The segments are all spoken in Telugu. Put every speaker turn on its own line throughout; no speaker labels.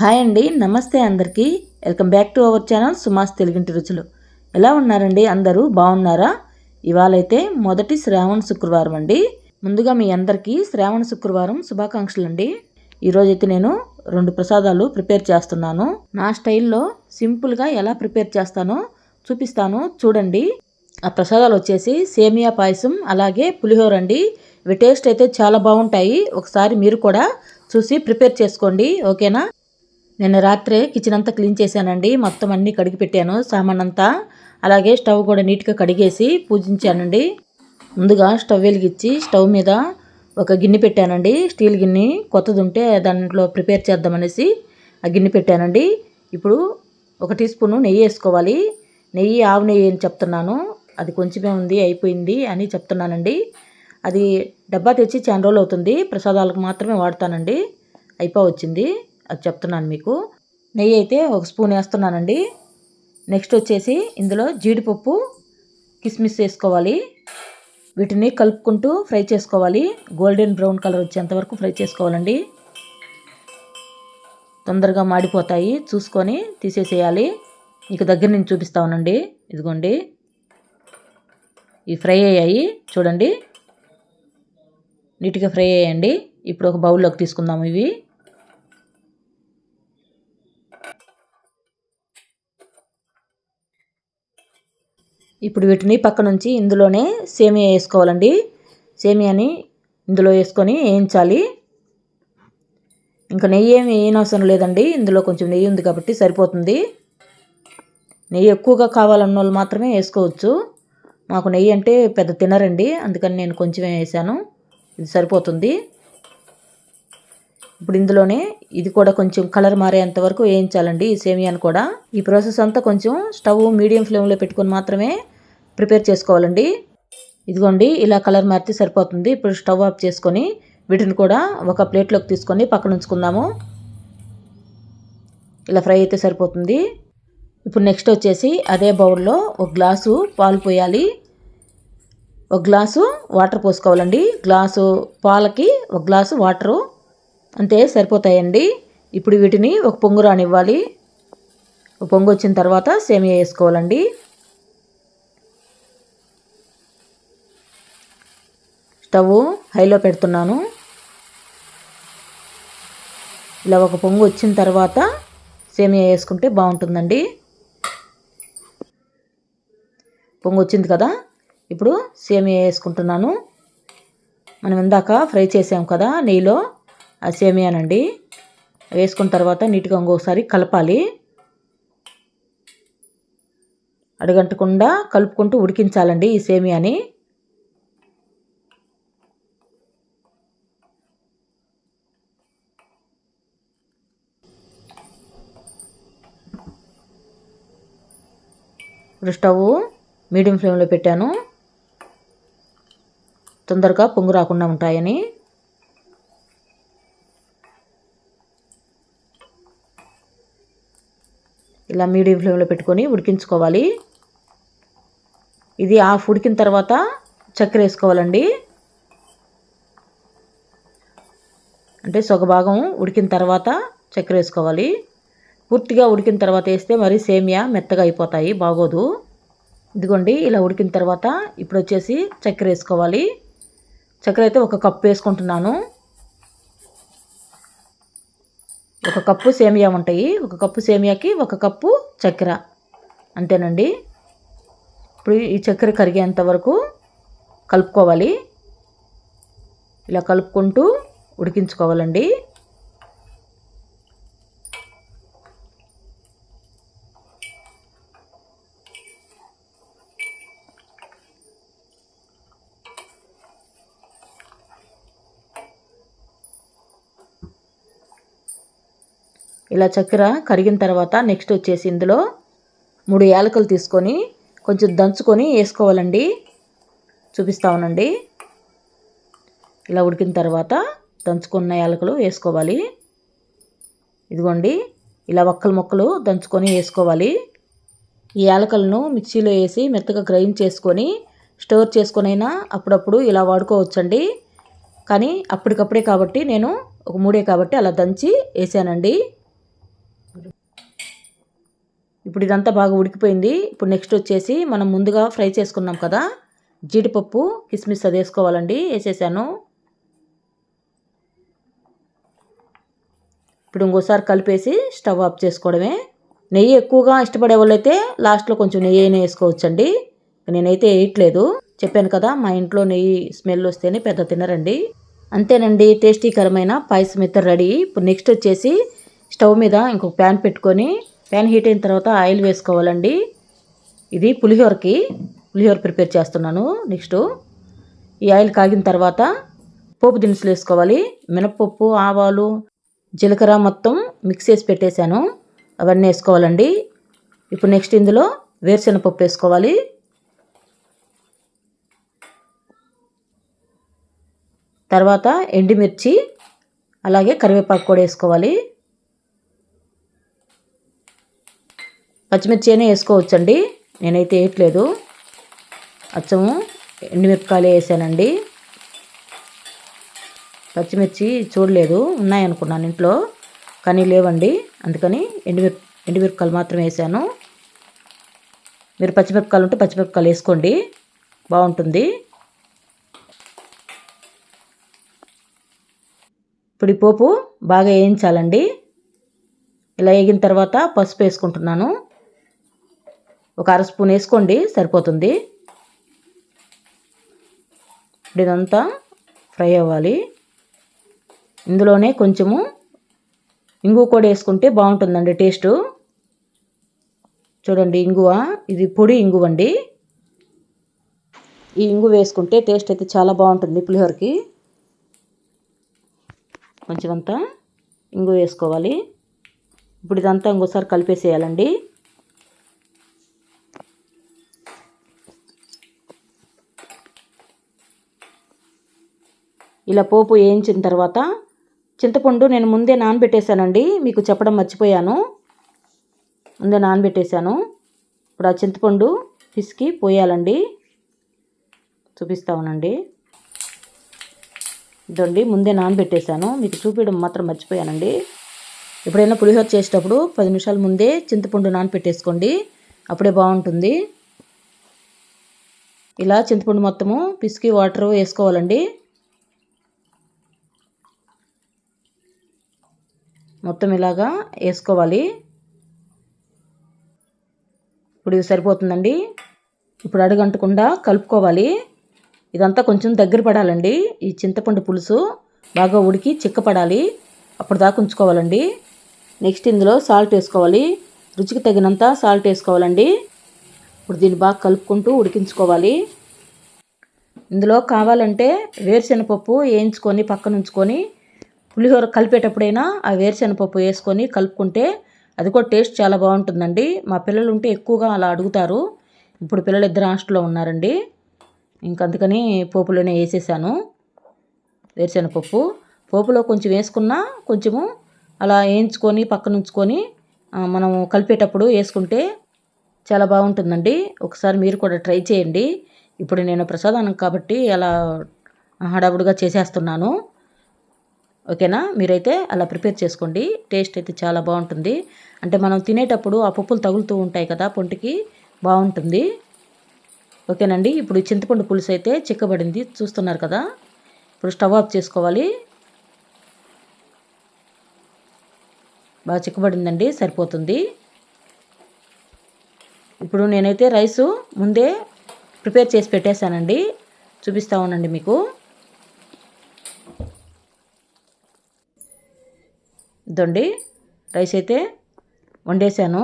హాయ్ అండి, నమస్తే అందరికీ. Welcome back to our channel Suma's తెలుగింటి రుచులు. ఎలా ఉన్నారండి? అందరూ బాగున్నారా? ఇవాళైతే మొదటి శ్రావణ శుక్రవారం అండి. ముందుగా మీ అందరికీ శ్రావణ శుక్రవారం శుభాకాంక్షలు అండి. ఈరోజైతే నేను 2 ప్రసాదాలు ప్రిపేర్ చేస్తున్నాను. నా స్టైల్లో సింపుల్గా ఎలా ప్రిపేర్ చేస్తానో చూపిస్తాను, చూడండి. ఆ ప్రసాదాలు వచ్చేసి సేమియా పాయసం, అలాగే పులిహోర అండి. ఇవి టేస్ట్ అయితే చాలా బాగుంటాయి. ఒకసారి మీరు కూడా చూసి ప్రిపేర్ చేసుకోండి, ఓకేనా? నిన్న రాత్రే కిచెన్ అంతా క్లీన్ చేశానండి. మొత్తం అన్నీ కడిగి పెట్టాను, సామాన్ అంతా. అలాగే స్టవ్ కూడా నీట్గా కడిగేసి పూజించానండి. ముందుగా స్టవ్ వెలిగించి స్టవ్ మీద ఒక గిన్నె పెట్టానండి. స్టీల్ గిన్నె కొత్తది ఉంటే దాంట్లో ప్రిపేర్ చేద్దామనేసి ఆ గిన్నె పెట్టానండి. ఇప్పుడు 1 టీ స్పూను నెయ్యి వేసుకోవాలి. నెయ్యి ఆవు నెయ్యి అని చెప్తున్నాను, అది కొంచెమే ఉంది, అయిపోయింది అని చెప్తున్నానండి. అది డబ్బా తెచ్చి చాలా రోజులు అవుతుంది, ప్రసాదాలకు మాత్రమే వాడతానండి. వచ్చింది, అది చెప్తున్నాను మీకు. నెయ్యి అయితే 1 స్పూన్ వేస్తున్నానండి. నెక్స్ట్ వచ్చేసి ఇందులో జీడిపప్పు, కిస్మిస్ వేసుకోవాలి. వీటిని కలుపుకుంటూ ఫ్రై చేసుకోవాలి. గోల్డెన్ బ్రౌన్ కలర్ వచ్చేంత వరకు ఫ్రై చేసుకోవాలండి. తొందరగా మాడిపోతాయి, చూసుకొని తీసేసేయాలి. ఇక దగ్గర నుంచి చూపిస్తా ఉన్నానండి. ఇదిగోండి, ఇవి ఫ్రై అయ్యాయి చూడండి, నీట్గా ఫ్రై అయ్యాయండి. ఇప్పుడు ఒక బౌల్లోకి తీసుకుందాము ఇవి. ఇప్పుడు వీటిని పక్క నుంచి ఇందులోనే సేమియా వేసుకోవాలండి. సేమియాని ఇందులో వేసుకొని వేయించాలి. ఇంకా నెయ్యి ఏమి వేయనవసరం లేదండి, ఇందులో కొంచెం నెయ్యి ఉంది కాబట్టి సరిపోతుంది. నెయ్యి ఎక్కువగా కావాలన్న వాళ్ళు మాత్రమే వేసుకోవచ్చు. మాకు నెయ్యి అంటే పెద్ద తినరండి, అందుకని నేను కొంచెమే వేసాను, ఇది సరిపోతుంది. ఇప్పుడు ఇందులోనే ఇది కూడా కొంచెం కలర్ మారేంత వరకు వేయించాలండి ఈ సేమియాను కూడా. ఈ ప్రాసెస్ అంతా కొంచెం స్టవ్ మీడియం ఫ్లేమ్లో పెట్టుకొని మాత్రమే ప్రిపేర్ చేసుకోవాలండి. ఇదిగోండి, ఇలా కలర్ మారితే సరిపోతుంది. ఇప్పుడు స్టవ్ ఆఫ్ చేసుకొని వీటిని కూడా ఒక ప్లేట్లోకి తీసుకొని పక్కన ఉంచుకుందాము. ఇలా ఫ్రై అయితే సరిపోతుంది. ఇప్పుడు నెక్స్ట్ వచ్చేసి అదే బౌల్లో 1 గ్లాసు పాలు పోయాలి, 1 గ్లాసు వాటర్ పోసుకోవాలండి. గ్లాసు పాలకి 1 గ్లాసు వాటరు అంతే సరిపోతాయండి. ఇప్పుడు వీటిని ఒక పొంగు రానివ్వాలి. ఒక పొంగు వచ్చిన తర్వాత సేమియా వేసుకోవాలండి. స్టవ్ హైలో పెడుతున్నాను. ఇలా ఒక పొంగు వచ్చిన తర్వాత సేమియా వేసుకుంటే బాగుంటుందండి. పొంగు వచ్చింది కదా, ఇప్పుడు సేమియా వేసుకుంటున్నాను. మనం ఇందాక ఫ్రై చేసాం కదా నెయ్యిలో, ఆ సేమియానండి. వేసుకున్న తర్వాత నీట్గా ఇంకొకసారి కలపాలి. అడుగంటకుండా కలుపుకుంటూ ఉడికించాలండి ఈ సేమియాని. ఇప్పుడు స్టవ్ మీడియం ఫ్లేమ్లో పెట్టాను, తొందరగా పొంగు రాకుండా ఉంటాయని. ఇలా మీడియం ఫ్లేమ్లో పెట్టుకొని ఉడికించుకోవాలి. ఇది హాఫ్ ఉడికిన తర్వాత చక్కెర వేసుకోవాలండి. అంటే సగభాగం ఉడికిన తర్వాత చక్కెర వేసుకోవాలి. పూర్తిగా ఉడికిన తర్వాత వేస్తే మరి సేమియా మెత్తగా అయిపోతాయి, బాగోదు. ఇదిగోండి, ఇలా ఉడికిన తర్వాత ఇప్పుడు వచ్చేసి చక్కెర వేసుకోవాలి. చక్కెర అయితే 1 కప్పు వేసుకుంటున్నాను. 1 కప్పు సేమియా ఉంటాయి, 1 కప్పు సేమియాకి 1 కప్పు చక్కెర, అంతేనండి. ఇప్పుడు ఈ చక్కెర కరిగేంత వరకు కలుపుకోవాలి. ఇలా కలుపుకుంటూ ఉడికించుకోవాలండి. ఇలా చక్కెర కరిగిన తర్వాత నెక్స్ట్ వచ్చేసి ఇందులో 3 యాలకులు తీసుకొని కొంచెం దంచుకొని వేసుకోవాలండి. చూపిస్తా ఉన్నానండి. ఇలా ఉడికిన తర్వాత దంచుకున్న యాలకులు వేసుకోవాలి. ఇదిగోండి, ఇలా ముక్కలు దంచుకొని వేసుకోవాలి. ఈ యాలకులను మిక్సీలో వేసి మెత్తగా గ్రైండ్ చేసుకొని స్టోర్ చేసుకొనైనా అప్పుడప్పుడు ఇలా వాడుకోవచ్చండి. కానీ అప్పటికప్పుడే కాబట్టి నేను ఒక 3 కాబట్టి అలా దంచి వేసానండి. ఇప్పుడు ఇదంతా బాగా ఉడికిపోయింది. ఇప్పుడు నెక్స్ట్ వచ్చేసి మనం ముందుగా ఫ్రై చేసుకున్నాం కదా జీడిపప్పు, కిస్మిస్ అది వేసుకోవాలండి. వేసేసాను. ఇప్పుడు ఇంకోసారి కలిపేసి స్టవ్ ఆఫ్ చేసుకోవడమే. నెయ్యి ఎక్కువగా ఇష్టపడే వాళ్ళైతే లాస్ట్లో కొంచెం నెయ్యి అయినా వేసుకోవచ్చండి. నేనైతే వేయట్లేదు. చెప్పాను కదా మా ఇంట్లో నెయ్యి స్మెల్ వస్తేనే పెద్ద తినరండి. అంతేనండి, టేస్టీకరమైన పాయసం అయితే రెడీ. ఇప్పుడు నెక్స్ట్ వచ్చేసి స్టవ్ మీద ఇంకొక ప్యాన్ పెట్టుకొని ప్యాన్ హీట్ అయిన తర్వాత ఆయిల్ వేసుకోవాలండి. ఇది పులిహోర ప్రిపేర్ చేస్తున్నాను. నెక్స్ట్ ఈ ఆయిల్ కాగిన తర్వాత పోపు దినుసులు వేసుకోవాలి. మినపప్పు, ఆవాలు, జీలకర్ర మొత్తం మిక్స్ చేసి పెట్టేశాను. అవన్నీ వేసుకోవాలండి. ఇప్పుడు నెక్స్ట్ ఇందులో వేరుశనగపప్పు వేసుకోవాలి. తర్వాత ఎండుమిర్చి, అలాగే కరివేపాకు కూడా వేసుకోవాలి. పచ్చిమిర్చి అయినా వేసుకోవచ్చండి. నేనైతే వేయట్లేదు. అచ్చము ఎండుమిరపకాయలు వేసానండి. పచ్చిమిర్చి చూడలేదు, ఉన్నాయనుకున్నాను ఇంట్లో, కానీ లేవండి. అందుకని ఎండుమిరపకాయలు మాత్రం వేసాను. మీరు పచ్చిమిరపకాయలు ఉంటే పచ్చిమిరపకాయలు వేసుకోండి, బాగుంటుంది. ఇప్పుడు ఈ పోపు బాగా వేయించాలండి. ఇలా వేగిన తర్వాత పసుపు వేసుకుంటున్నాను. ఒక అర స్పూన్ వేసుకోండి, సరిపోతుంది. ఇప్పుడు ఇదంతా ఫ్రై అవ్వాలి. ఇందులోనే కొంచెము ఇంగువ కూడా వేసుకుంటే బాగుంటుందండి టేస్టు. చూడండి, ఇంగువ, ఇది పొడి ఇంగువ అండి. ఈ ఇంగువ వేసుకుంటే టేస్ట్ అయితే చాలా బాగుంటుంది పులిహోరకి. కొంచెం అంతా ఇంగువ వేసుకోవాలి. ఇప్పుడు ఇదంతా ఇంకోసారి కలిపేసేయాలండి. ఇలా పోపు వేయించిన తర్వాత చింతపండు నేను ముందే నానబెట్టేశానండి. మీకు చెప్పడం మర్చిపోయాను, ముందే నానబెట్టేశాను. ఇప్పుడు ఆ చింతపండు పిసికి పోయాలండి. చూపిస్తా ఉన్నానండి. ఇదండి, ముందే నానబెట్టేశాను, మీకు చూపించడం మాత్రం మర్చిపోయానండి. ఎప్పుడైనా పులిహోర చేసేటప్పుడు 10 నిమిషాల ముందే చింతపండు నానబెట్టేసుకోండి, అప్పుడే బాగుంటుంది. ఇలా చింతపండు మొత్తము పిసికి వాటర్ వేసుకోవాలండి. మొత్తం ఇలాగా వేసుకోవాలి. ఇప్పుడు ఇది సరిపోతుందండి. ఇప్పుడు అడుగంటకుండా కలుపుకోవాలి. ఇదంతా కొంచెం దగ్గర పడాలండి. ఈ చింతపండు పులుసు బాగా ఉడికి చిక్కపడాలి, అప్పుడు దాకా ఉంచుకోవాలండి. నెక్స్ట్ ఇందులో సాల్ట్ వేసుకోవాలి. రుచికి తగినంత సాల్ట్ వేసుకోవాలండి. ఇప్పుడు దీన్ని బాగా కలుపుకుంటూ ఉడికించుకోవాలి. ఇందులో కావాలంటే వేరుశనగపప్పు వేయించుకొని పక్కన ఉంచుకొని పులిహోర కలిపేటప్పుడైనా ఆ వేరుశనగపప్పు వేసుకొని కలుపుకుంటే అది కూడా టేస్ట్ చాలా బాగుంటుందండి. మా పిల్లలు ఉంటే ఎక్కువగా అలా అడుగుతారు. ఇప్పుడు పిల్లలు ఇద్దరు హాస్టల్లో ఉన్నారండి, ఇంకందుకని పోపులోనే వేసేసాను వేరుశనగపప్పు. పోపులో కొంచెం వేసుకున్నా కొంచెము అలా వేయించుకొని పక్కన ఉంచుకొని మనం కలిపేటప్పుడు వేసుకుంటే చాలా బాగుంటుందండి. ఒకసారి మీరు కూడా ట్రై చేయండి. ఇప్పుడు నేను ప్రసాదానం కాబట్టి అలా హడావుడిగా చేసేస్తున్నాను. ఓకేనా, మీరైతే అలా ప్రిపేర్ చేసుకోండి. టేస్ట్ అయితే చాలా బాగుంటుంది. అంటే మనం తినేటప్పుడు ఆ పప్పులు తగులుతూ ఉంటాయి కదా, పొంటికి బాగుంటుంది. ఓకేనండి, ఇప్పుడు చింతపండు పులుసు అయితే చిక్కబడింది, చూస్తున్నారు కదా. ఇప్పుడు స్టవ్ ఆఫ్ చేసుకోవాలి. బాగా చిక్కబడిందండి, సరిపోతుంది. ఇప్పుడు నేనైతే రైసు ముందే ప్రిపేర్ చేసి పెట్టేశానండి, చూపిస్తా ఉన్నానండి మీకు. ఇదండి, రైస్ అయితే వండేసాను.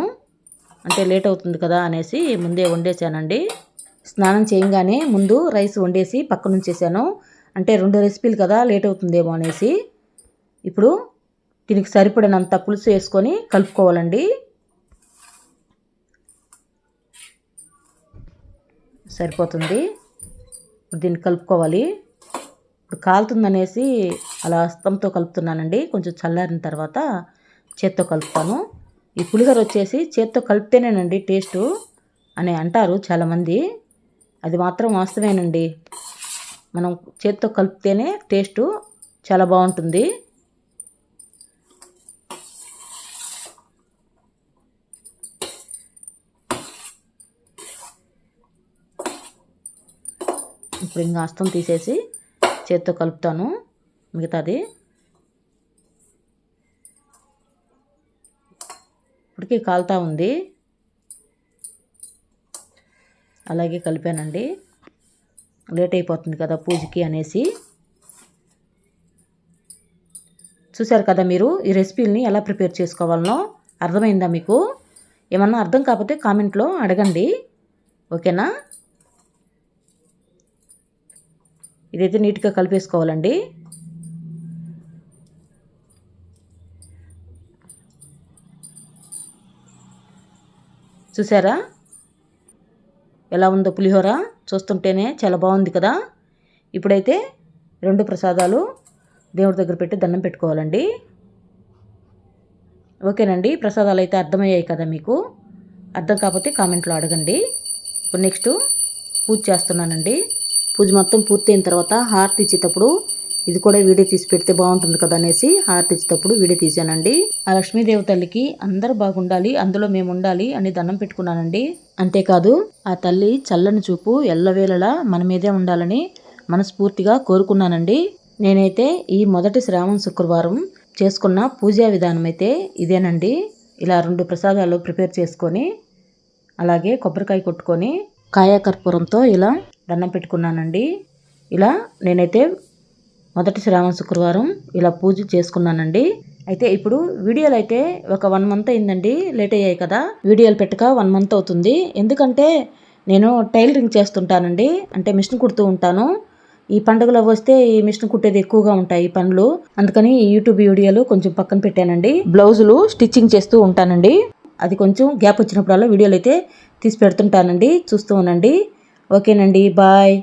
అంటే లేట్ అవుతుంది కదా అనేసి ముందే వండేసానండి. స్నానం చేయగానే ముందు రైస్ వండేసి పక్కన ఉంచేసాను. అంటే 2 రెసిపీలు కదా, లేట్ అవుతుందేమో అనేసి. ఇప్పుడు దీనికి సరిపడినంత పులుసు వేసుకొని కలుపుకోవాలండి. సరిపోతుంది. దీన్ని కలుపుకోవాలి. ఇప్పుడు కాలుతుందనేసి అలా హస్తంతో కలుపుతున్నానండి. కొంచెం చల్లారిన తర్వాత చేత్తో కలుపుతాను. ఈ పులిహోర వచ్చేసి చేత్తో కలిపితేనేనండి టేస్టు అని అంటారు చాలామంది. అది మాత్రం వాస్తవేనండి. మనం చేత్తో కలిపితేనే టేస్టు చాలా బాగుంటుంది. ఇప్పుడు ఇంకా హస్తం తీసేసి చేత్తో కలుపుతాను మిగతాది. ఇప్పటికీ కాలుతా ఉంది. అలాగే కలిపానండి. లేట్ అయిపోతుంది కదా పూజకి అనేసి. చూశారు కదా మీరు ఈ రెసిపీని ఎలా ప్రిపేర్ చేసుకోవాలనో అర్థమైందా మీకు? ఏమన్నా అర్థం కాకపోతే కామెంట్లో అడగండి, ఓకేనా? ఇదైతే నీట్గా కలిపేసుకోవాలండి. చూసారా ఎలా ఉందో పులిహోర? చూస్తుంటేనే చాలా బాగుంది కదా. ఇప్పుడైతే 2 ప్రసాదాలు దేవుడి దగ్గర పెట్టి దండం పెట్టుకోవాలండి. ఓకేనండి, ప్రసాదాలు అయితే అర్థమయ్యాయి కదా మీకు? అర్థం కాకపోతే కామెంట్లో అడగండి. ఇప్పుడు నెక్స్ట్ పూజ చేస్తున్నానండి. పూజ మొత్తం పూర్తయిన తర్వాత హారతి ఇచ్చేటప్పుడు ఇది కూడా వీడియో తీసి పెడితే బాగుంటుంది కదా అనేసి హారతి ఇచ్చేటప్పుడు వీడియో తీసానండి. ఆ లక్ష్మీదేవి తల్లికి అందరూ బాగుండాలి, అందులో మేము ఉండాలి అని దండం పెట్టుకున్నానండి. అంతేకాదు ఆ తల్లి చల్లని చూపు ఎల్లవేళలా మన మీదే ఉండాలని మనస్ఫూర్తిగా కోరుకున్నానండి. నేనైతే ఈ మొదటి శ్రావణ శుక్రవారం చేసుకున్న పూజా విధానం అయితే ఇదేనండి. ఇలా 2 ప్రసాదాలు ప్రిపేర్ చేసుకొని అలాగే కొబ్బరికాయ కొట్టుకొని కాయకర్పూరంతో ఇలా దండం పెట్టుకున్నానండి. ఇలా నేనైతే మొదటి శ్రావణ శుక్రవారం ఇలా పూజ చేసుకున్నానండి. అయితే ఇప్పుడు వీడియోలు అయితే ఒక 1 మంత్ అయిందండి. లేట్ అయ్యాయి కదా, వీడియోలు పెట్టక 1 మంత్ అవుతుంది. ఎందుకంటే నేను టైలరింగ్ చేస్తుంటానండి, అంటే మిషన్ కుడుతూ ఉంటాను. ఈ పండుగలు వస్తే ఈ మిషన్ కుట్టేది ఎక్కువగా ఉంటాయి పనులు, అందుకని ఈ యూట్యూబ్ వీడియోలు కొంచెం పక్కన పెట్టానండి. బ్లౌజులు స్టిచ్చింగ్ చేస్తూ ఉంటానండి. అది కొంచెం గ్యాప్ వచ్చినప్పుడల్లా వీడియోలు అయితే తీసి పెడుతుంటానండి, చూస్తూ ఉండండి. ఓకేనండి, బాయ్.